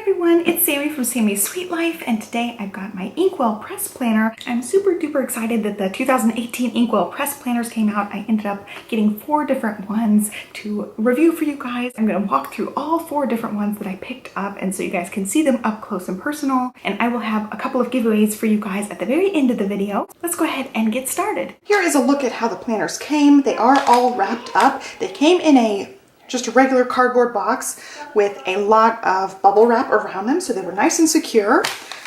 everyone, it's Sami from Sami's Sweet Life, and today I've got my INKWELL press planner. I'm super duper excited that the 2018 INKWELL press planners came out. I ended up getting 4 different ones to review for you guys. I'm going to walk through all 4 different ones that I picked up, and so you guys can see them up close and personal, and I will have a couple of giveaways for you guys at the very end of the video. Let's go ahead and get started. Here is a look at how the planners came. They are all wrapped up. They came in just a regular cardboard box with a lot of bubble wrap around them, so they were nice and secure.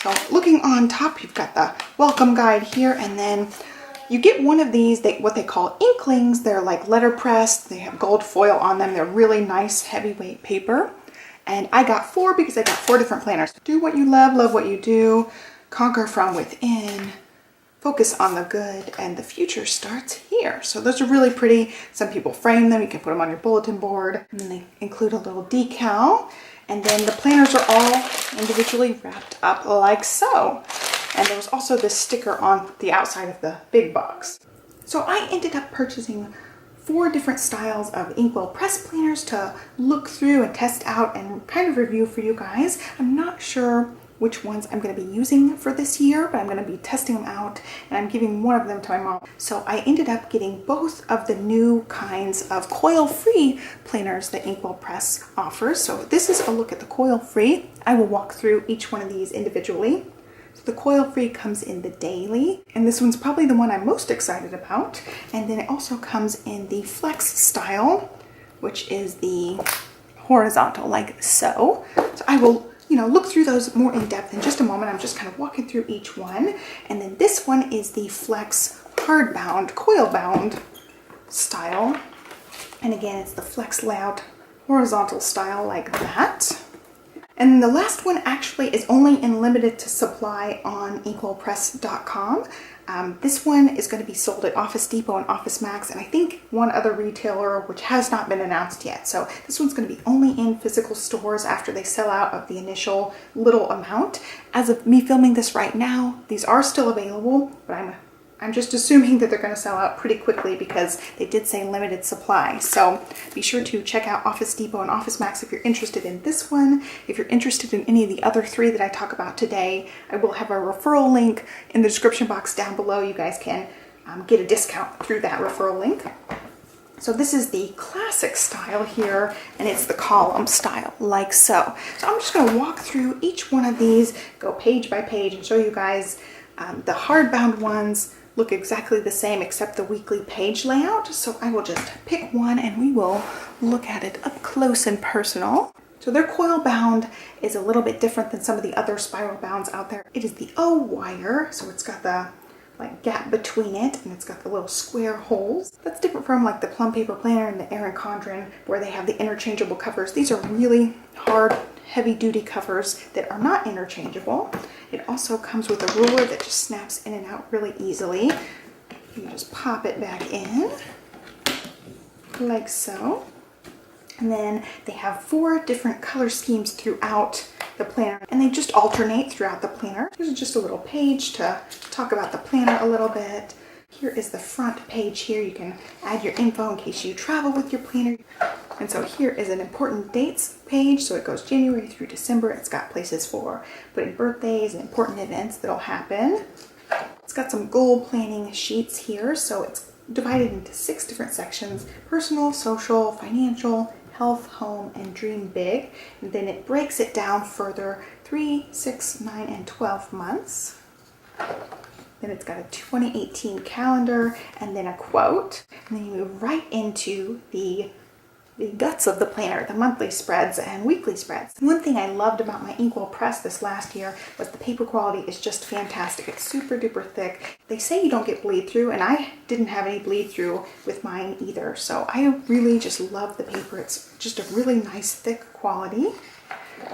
So looking on top, you've got the welcome guide here, and then you get one of these, what they call inklings. They're like letterpressed. They have gold foil on them. They're really nice, heavyweight paper. And I got 4 because I got 4 different planners. Do what you love, love what you do, conquer from within, focus on the good, and the future starts here. So those are really pretty. Some people frame them. You can put them on your bulletin board. And then they include a little decal. And then the planners are all individually wrapped up like so. And there was also this sticker on the outside of the big box. So I ended up purchasing 4 different styles of INKWELL press planners to look through and test out and kind of review for you guys. I'm not sure which ones I'm going to be using for this year, but I'm going to be testing them out, and I'm giving one of them to my mom. So I ended up getting both of the new kinds of coil-free planners that INKWELL Press offers. So this is a look at the coil-free. I will walk through each one of these individually. So the coil-free comes in the daily, and this one's probably the one I'm most excited about. And then it also comes in the flex style, which is the horizontal, like so. So I will look through those more in depth in just a moment. I'm just kind of walking through each one. And then this one is the flex hardbound, coil bound style. And again, it's the flex layout horizontal style like that. And the last one actually is only in limited to supply on inkwellpress.com. This one is going to be sold at Office Depot and Office Max, and I think one other retailer which has not been announced yet. So this one's going to be only in physical stores after they sell out of the initial little amount. As of me filming this right now, these are still available, but I'm just assuming that they're going to sell out pretty quickly because they did say limited supply. So be sure to check out Office Depot and Office Max if you're interested in this one. If you're interested in any of the other 3 that I talk about today, I will have a referral link in the description box down below. You guys can get a discount through that referral link. So this is the classic style here, and it's the column style, like so. So I'm just going to walk through each one of these, go page by page, and show you guys the hardbound ones look exactly the same except the weekly page layout. So I will just pick one and we will look at it up close and personal. So their coil bound is a little bit different than some of the other spiral bounds out there. It is the O wire, so it's got the gap between it, and it's got the little square holes. That's different from like the plum paper planner and the Erin Condren where they have the interchangeable covers. These are really hard, heavy duty covers that are not interchangeable. It also comes with a ruler that just snaps in and out really easily. You just pop it back in like so. And then they have 4 different color schemes throughout the planner, and they just alternate throughout the planner. Here's just a little page to talk about the planner a little bit. Here is the front page here. You can add your info in case you travel with your planner. And so here is an important dates page. So it goes January through December. It's got places for putting birthdays and important events that'll happen. It's got some goal planning sheets here. So it's divided into 6 different sections: personal, social, financial, health, home, and dream big. And then it breaks it down further: 3, 6, 9, and 12 months. Then it's got a 2018 calendar and then a quote. And then you move right into the guts of the planner, the monthly spreads and weekly spreads. One thing I loved about my INKWELL press this last year was the paper quality is just fantastic. It's super duper thick. They say you don't get bleed through, and I didn't have any bleed through with mine either. So I really just love the paper. It's just a really nice thick quality.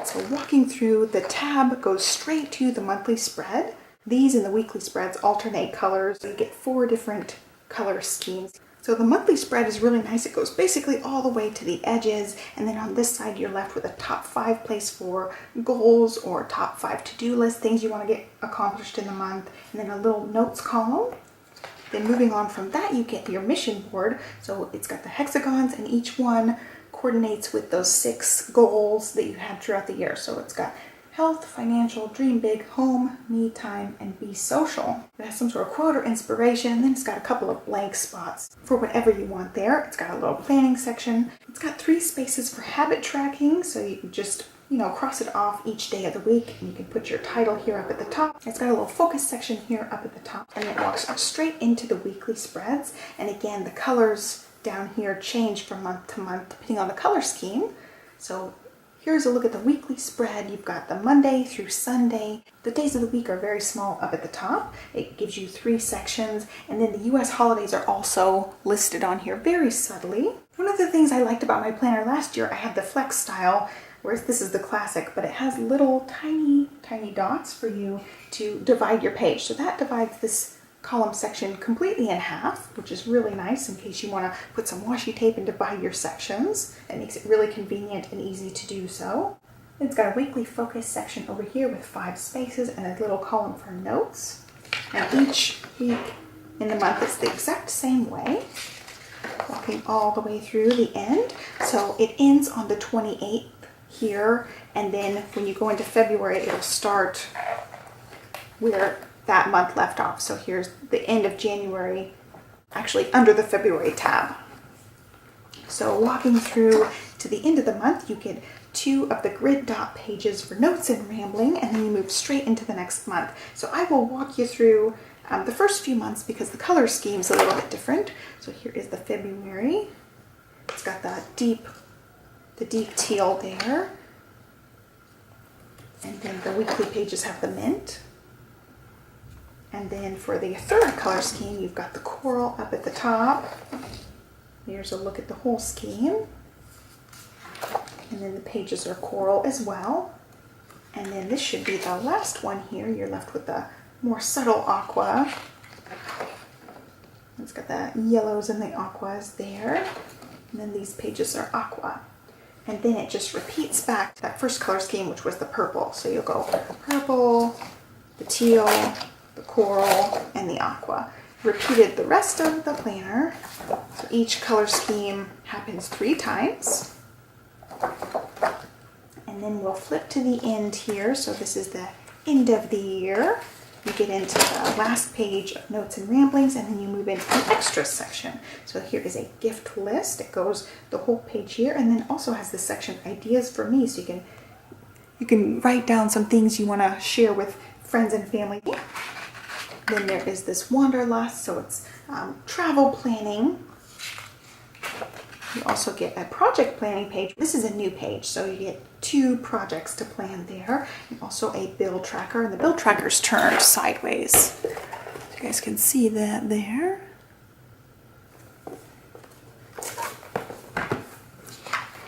So walking through, the tab goes straight to the monthly spread. These and the weekly spreads alternate colors. You get 4 different color schemes. So the monthly spread is really nice. It goes basically all the way to the edges, and then on this side you're left with a top 5 place for goals or top 5 to-do list, things you want to get accomplished in the month, and then a little notes column. Then moving on from that, you get your mission board. So it's got the hexagons, and each one coordinates with those 6 goals that you had throughout the year. So it's got health, financial, dream big, home, me time, and be social. It has some sort of quote or inspiration, and then it's got a couple of blank spots for whatever you want there. It's got a little planning section. It's got 3 spaces for habit tracking, so you can just cross it off each day of the week, and you can put your title here up at the top. It's got a little focus section here up at the top, and it walks straight into the weekly spreads. And again, the colors down here change from month to month depending on the color scheme. So here's a look at the weekly spread. You've got the Monday through Sunday. The days of the week are very small up at the top. It gives you 3 sections, and then the US holidays are also listed on here very subtly. One of the things I liked about my planner last year, I had the flex style, whereas this is the classic, but it has little tiny dots for you to divide your page. So that divides this column section completely in half, which is really nice in case you want to put some washi tape and divide your sections. It makes it really convenient and easy to do so. It's got a weekly focus section over here with 5 spaces and a little column for notes. And each week in the month is the exact same way, walking all the way through the end. So it ends on the 28th here, and then when you go into February, it'll start where that month left off. So here's the end of January, actually under the February tab. So walking through to the end of the month, you get 2 of the grid dot pages for notes and rambling, and then you move straight into the next month. So I will walk you through the first few months because the color scheme is a little bit different. So here is the February. It's got the deep teal there. And then the weekly pages have the mint. And then for the third color scheme, you've got the coral up at the top. Here's a look at the whole scheme. And then the pages are coral as well. And then this should be the last one here. You're left with the more subtle aqua. It's got the yellows and the aquas there. And then these pages are aqua. And then it just repeats back to that first color scheme, which was the purple. So you'll go purple, the teal, the coral, and the aqua. Repeated the rest of the planner. So each color scheme happens 3 times. And then we'll flip to the end here. So this is the end of the year. You get into the last page of notes and ramblings, and then you move into the extras section. So here is a gift list. It goes the whole page here, and then also has this section ideas for me. So you can write down some things you want to share with friends and family. Then there is this wanderlust, so it's travel planning. You also get a project planning page. This is a new page, so you get 2 projects to plan there, and also a bill tracker, and the bill tracker's turned sideways. So you guys can see that there.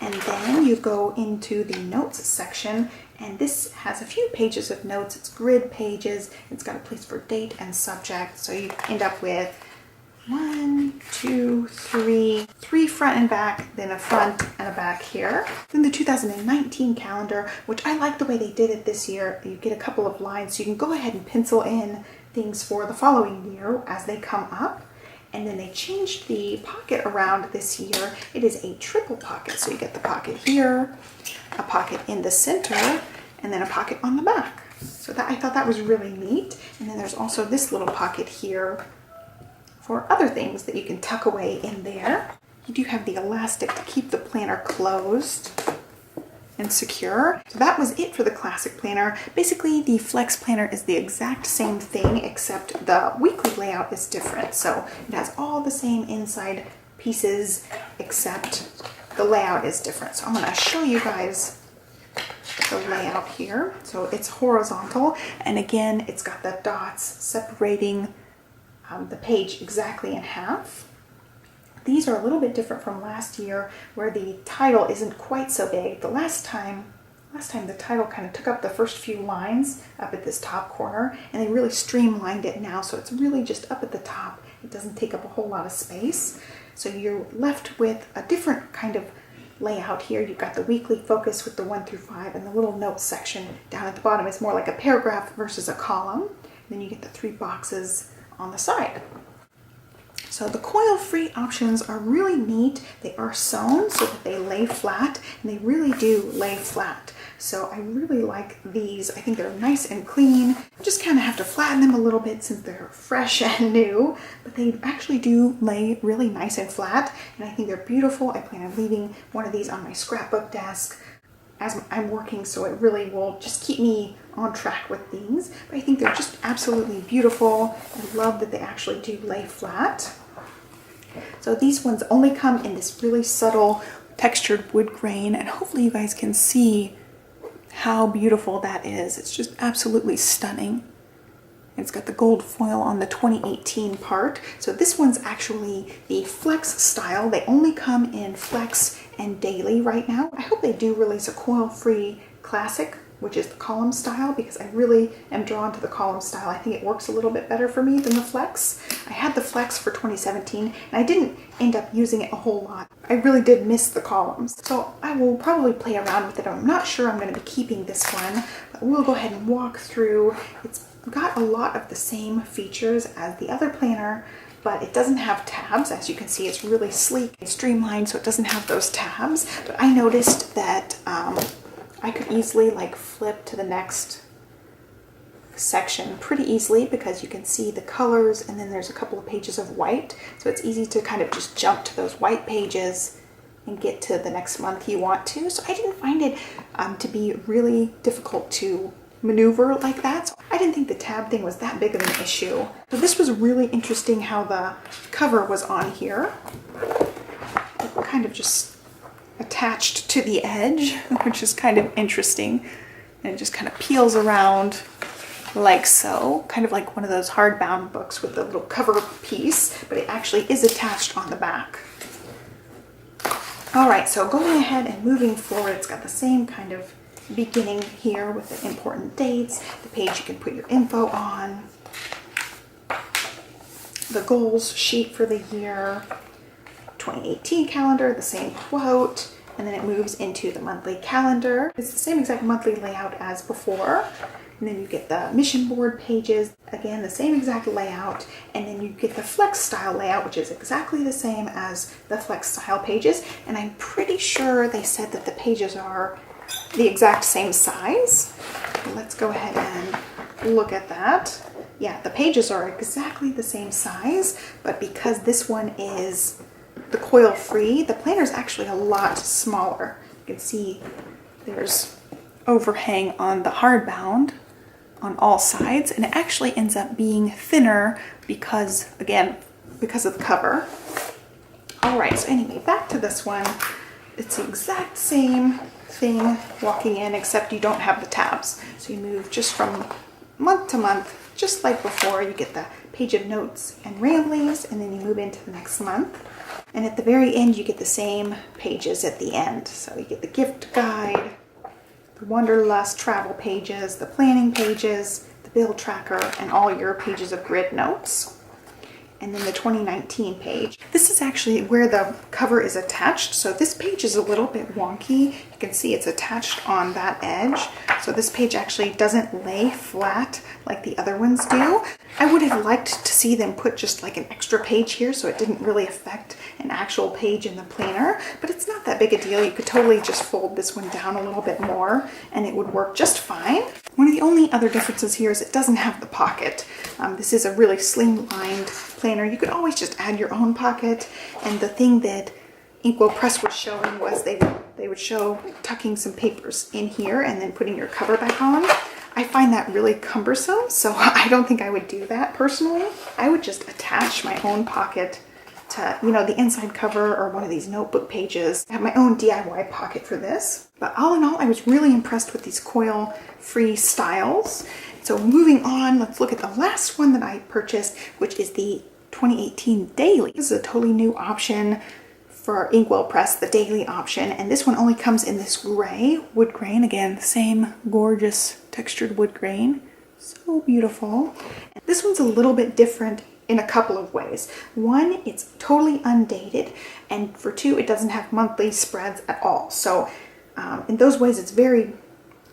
And then you go into the notes section, and this has a few pages of notes. It's grid pages. It's got a place for date and subject, so you end up with 1, 2, 3 front and back, then a front and a back here. Then the 2019 calendar, which I like the way they did it this year. You get a couple of lines, so you can go ahead and pencil in things for the following year as they come up. And then they changed the pocket around this year. It is a triple pocket, so you get the pocket here, a pocket in the center, and then a pocket on the back. So I thought that was really neat. And then there's also this little pocket here for other things that you can tuck away in there. You do have the elastic to keep the planner closed and secure. So that was it for the classic planner. Basically, the flex planner is the exact same thing, except the weekly layout is different. So it has all the same inside pieces, except the layout is different. So I'm going to show you guys the layout here. So it's horizontal, and again, it's got the dots separating the page exactly in half. These are a little bit different from last year, where the title isn't quite so big. The last time the title kind of took up the first few lines up at this top corner, and they really streamlined it now, so it's really just up at the top. It doesn't take up a whole lot of space. So you're left with a different kind of layout here. You've got the weekly focus with the 1 through 5, and the little notes section down at the bottom is more like a paragraph versus a column. And then you get the 3 boxes on the side. So So the coil-free options are really neat. They are sewn so that they lay flat, and they really do lay flat. So I really like these. I think they're nice and clean. You just kind of have to flatten them a little bit since they're fresh and new, but they actually do lay really nice and flat, and I think they're beautiful. I plan on leaving one of these on my scrapbook desk as I'm working, so it really will just keep me on track with these. But I think they're just absolutely beautiful. I love that they actually do lay flat. So these ones only come in this really subtle textured wood grain, and hopefully you guys can see how beautiful that is. It's just absolutely stunning. It's got the gold foil on the 2018 part. So this one's actually the flex style. They only come in flex and daily right now. I hope they do release a coil-free classic, which is the column style, because I really am drawn to the column style. I think it works a little bit better for me than the flex. I had the flex for 2017 and I didn't end up using it a whole lot. I really did miss the columns. So I will probably play around with it. I'm not sure I'm going to be keeping this one, but we'll go ahead and walk through. It's got a lot of the same features as the other planner, but it doesn't have tabs. As you can see, it's really sleek and streamlined, so it doesn't have those tabs. But I noticed that I could easily like flip to the next section pretty easily because you can see the colors, and then there's a couple of pages of white, so it's easy to kind of just jump to those white pages and get to the next month you want to. So I didn't find it to be really difficult to maneuver like that. So I didn't think the tab thing was that big of an issue. So this was really interesting how the cover was on here. It kind of just attached to the edge, which is kind of interesting. And it just kind of peels around like so, kind of like one of those hardbound books with a little cover piece, but it actually is attached on the back. All right, so going ahead and moving forward, it's got the same kind of beginning here with the important dates, the page you can put your info on, the goals sheet for the year, 2018 calendar, the same quote, and then it moves into the monthly calendar. It's the same exact monthly layout as before. And then you get the mission board pages, again, the same exact layout. And then you get the flex style layout, which is exactly the same as the flex style pages. And I'm pretty sure they said that the pages are the exact same size. Let's go ahead and look at that. Yeah, the pages are exactly the same size, but because this one is the coil free, the planner is actually a lot smaller. You can see there's overhang on the hardbound on all sides, and it actually ends up being thinner because, again, because of the cover. All right, so anyway, back to this one. It's the exact same thing walking in, except you don't have the tabs. So you move just from month to month, just like before. You get the page of notes and ramblings, and then you move into the next month. And at the very end, you get the same pages at the end. So you get the gift guide, the Wanderlust travel pages, the planning pages, the bill tracker, and all your pages of grid notes. And then the 2019 page. This is actually where the cover is attached. So this page is a little bit wonky. You can see it's attached on that edge. So this page actually doesn't lay flat like the other ones do. I would have liked to see them put just like an extra page here so it didn't really affect an actual page in the planner, but it's not that big a deal. You could totally just fold this one down a little bit more and it would work just fine. One of the only other differences here is it doesn't have the pocket. This is a really slim-lined planner. You could always just add your own pocket, and the thing that Inkwell Press was showing was they would show tucking some papers in here and then putting your cover back on. I find that really cumbersome, so I don't think I would do that personally. I would just attach my own pocket to, you know, the inside cover or one of these notebook pages. I have my own DIY pocket for this. But all in all, I was really impressed with these coil-free styles. So moving on, let's look at the last one that I purchased, which is the 2018 Daily. This is a totally new option for Inkwell Press, the daily option, and this one only comes in this gray wood grain. Again, same gorgeous textured wood grain. So beautiful. And this one's a little bit different in a couple of ways. One, it's totally undated, and for two, it doesn't have monthly spreads at all. So in those ways, the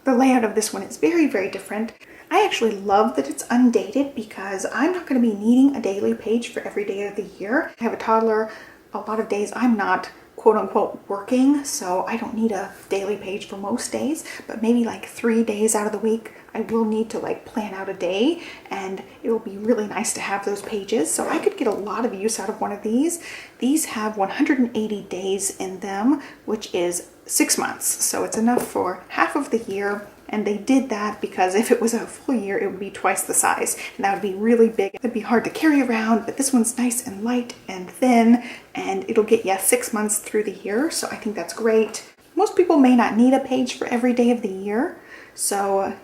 layout of this one is very, very different. I actually love that it's undated because I'm not going to be needing a daily page for every day of the year. I have a toddler. A lot of days I'm not quote unquote working, so I don't need a daily page for most days, but maybe like 3 days out of the week I will need to like plan out a day, and it will be really nice to have those pages. So I could get a lot of use out of one of these. These have 180 days in them, which is 6 months, so it's enough for half of the year. And they did that because if it was a full year, it would be twice the size, and that would be really big. It'd be hard to carry around, but this one's nice and light and thin, and it'll get you 6 months through the year. So I think that's great. Most people may not need a page for every day of the year, so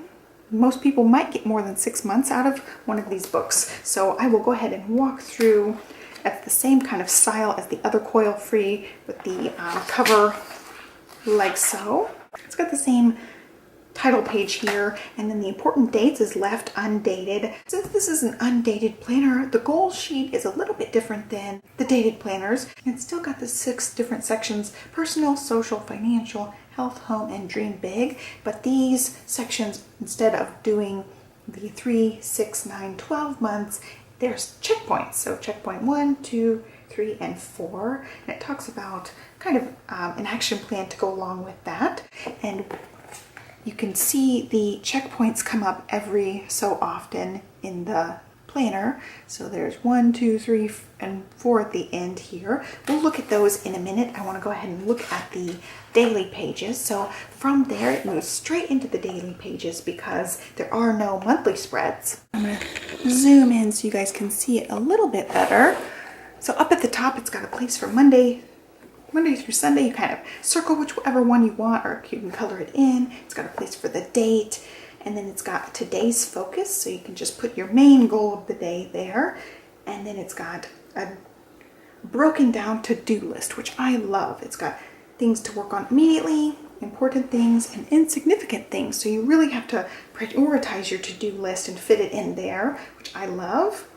most people might get more than 6 months out of one of these books. So I will go ahead and walk through at the same kind of style as the other Coil Free with the cover like so. It's got the same title page here, and then the important dates is left undated. Since this is an undated planner, the goal sheet is a little bit different than the dated planners. It's still got the 6 different sections: personal, social, financial, health, home, and dream big. But these sections, instead of doing the 3, 6, 9, 12 months, there's checkpoints. So checkpoint 1, 2, 3, and 4. And it talks about kind of an action plan to go along with that. And you can see the checkpoints come up every so often in the planner. So there's 1, 2, 3, and 4 at the end here. We'll look at those in a minute. I want to go ahead and look at the daily pages. So from there, it moves straight into the daily pages because there are no monthly spreads. I'm going to zoom in so you guys can see it a little bit better. So up at the top, it's got a place for Monday through Sunday. You kind of circle whichever one you want, or you can color it in. It's got a place for the date, and then it's got today's focus, so you can just put your main goal of the day there. And then it's got a broken down to-do list, which I love. It's got things to work on immediately, important things, and insignificant things. So you really have to prioritize your to-do list and fit it in there, which I love.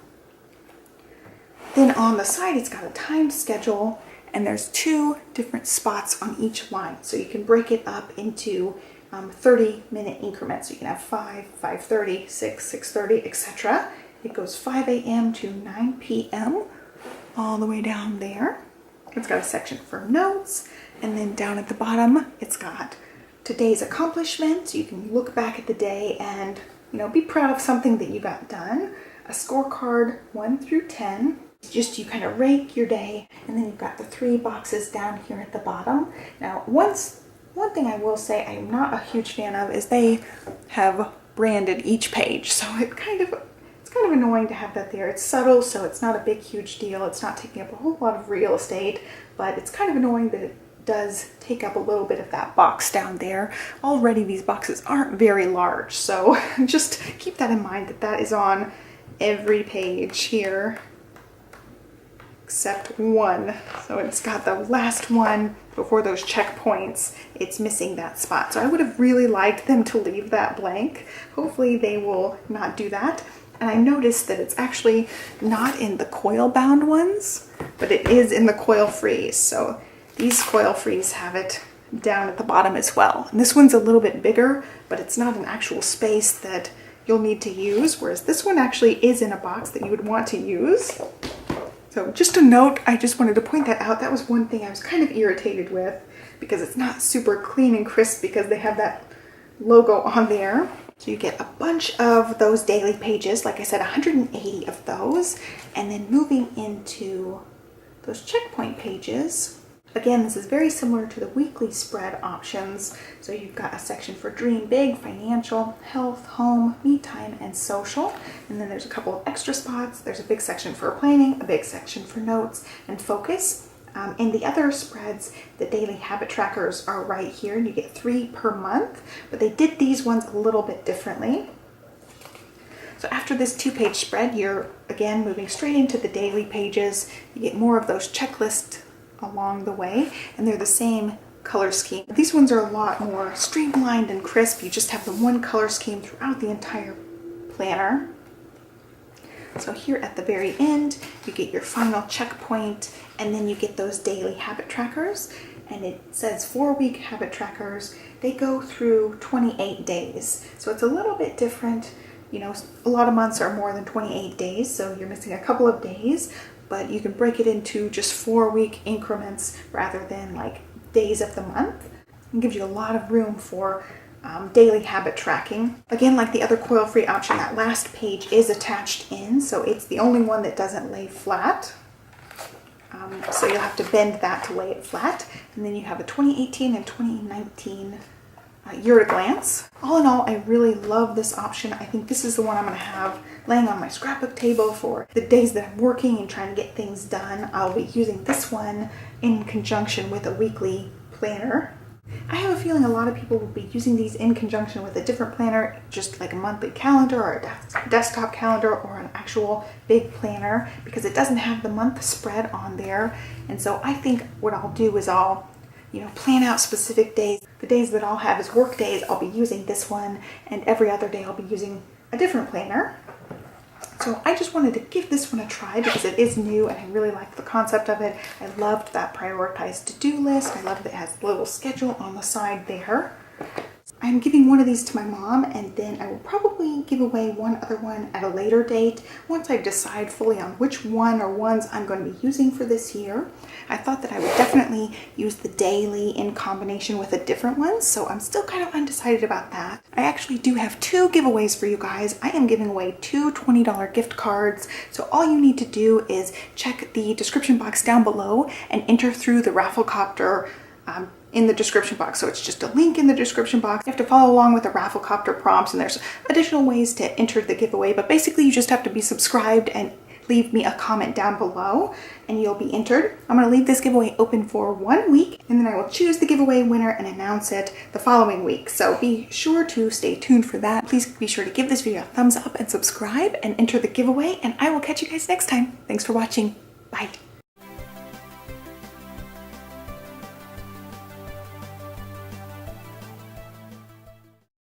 Then on the side, it's got a timed schedule, and there's 2 different spots on each line. So you can break it up into 30-minute increments. So you can have 5, 5:30, 6, 6:30, etc. It goes 5 a.m. to 9 p.m. all the way down there. It's got a section for notes, and then down at the bottom, it's got today's accomplishments. You can look back at the day and, you know, be proud of something that you got done. A scorecard 1 through 10. Just you kind of rate your day, and then you've got the 3 boxes down here at the bottom. Now, one thing I will say I'm not a huge fan of is they have branded each page, so it's kind of annoying to have that there. It's subtle, so it's not a big huge deal. It's not taking up a whole lot of real estate, but it's kind of annoying that it does take up a little bit of that box down there. Already these boxes aren't very large, so just keep that in mind, that that is on every page here except one. So it's got the last one before those checkpoints. It's missing that spot. So I would have really liked them to leave that blank. Hopefully they will not do that. And I noticed that it's actually not in the coil bound ones, but it is in the Coil Frees. So these Coil Frees have it down at the bottom as well. And this one's a little bit bigger, but it's not an actual space that you'll need to use, whereas this one actually is in a box that you would want to use. So just a note, I just wanted to point that out. That was one thing I was kind of irritated with, because it's not super clean and crisp because they have that logo on there. So you get a bunch of those daily pages, like I said, 180 of those. And then moving into those checkpoint pages, again, this is very similar to the weekly spread options. So you've got a section for dream big, financial, health, home, me time, and social. And then there's a couple of extra spots. There's a big section for planning, a big section for notes and focus. In the other spreads, the daily habit trackers are right here, and you get 3 per month, but they did these ones a little bit differently. So after this 2-page spread, you're again moving straight into the daily pages. You get more of those checklists along the way, and they're the same color scheme. These ones are a lot more streamlined and crisp. You just have the one color scheme throughout the entire planner. So here at the very end, you get your final checkpoint, and then you get those daily habit trackers, and it says 4-week habit trackers. They go through 28 days. So it's a little bit different You know, a lot of months are more than 28 days, so you're missing a couple of days, but you can break it into just 4-week increments rather than like days of the month. It gives you a lot of room for daily habit tracking. Again, like the other coil-free option, that last page is attached in, so it's the only one that doesn't lay flat. So you'll have to bend that to lay it flat. And then you have a 2018 and 2019 year at a glance. All in all, I really love this option. I think this is the one I'm going to have laying on my scrapbook table for the days that I'm working and trying to get things done. I'll be using this one in conjunction with a weekly planner. I have a feeling a lot of people will be using these in conjunction with a different planner, just like a monthly calendar or a desktop calendar or an actual big planner, because it doesn't have the month spread on there. And so I think what I'll do is I'll, you know, plan out specific days. The days that I'll have as work days, I'll be using this one, and every other day I'll be using a different planner. So I just wanted to give this one a try because it is new and I really like the concept of it. I loved that prioritized to-do list. I love that it has a little schedule on the side there. I'm giving one of these to my mom, and then I will probably give away one other one at a later date once I decide fully on which one or ones I'm going to be using for this year. I thought that I would definitely use the daily in combination with a different one, so I'm still kind of undecided about that. I actually do have 2 giveaways for you guys. I am giving away 2 $20 gift cards, so all you need to do is check the description box down below and enter through the Rafflecopter in the description box. So it's just a link in the description box. You have to follow along with the Rafflecopter prompts, and there's additional ways to enter the giveaway, but basically you just have to be subscribed and leave me a comment down below and you'll be entered. I'm going to leave this giveaway open for 1 week, and then I will choose the giveaway winner and announce it the following week. So be sure to stay tuned for that. Please be sure to give this video a thumbs up and subscribe and enter the giveaway, and I will catch you guys next time. Thanks for watching. Bye.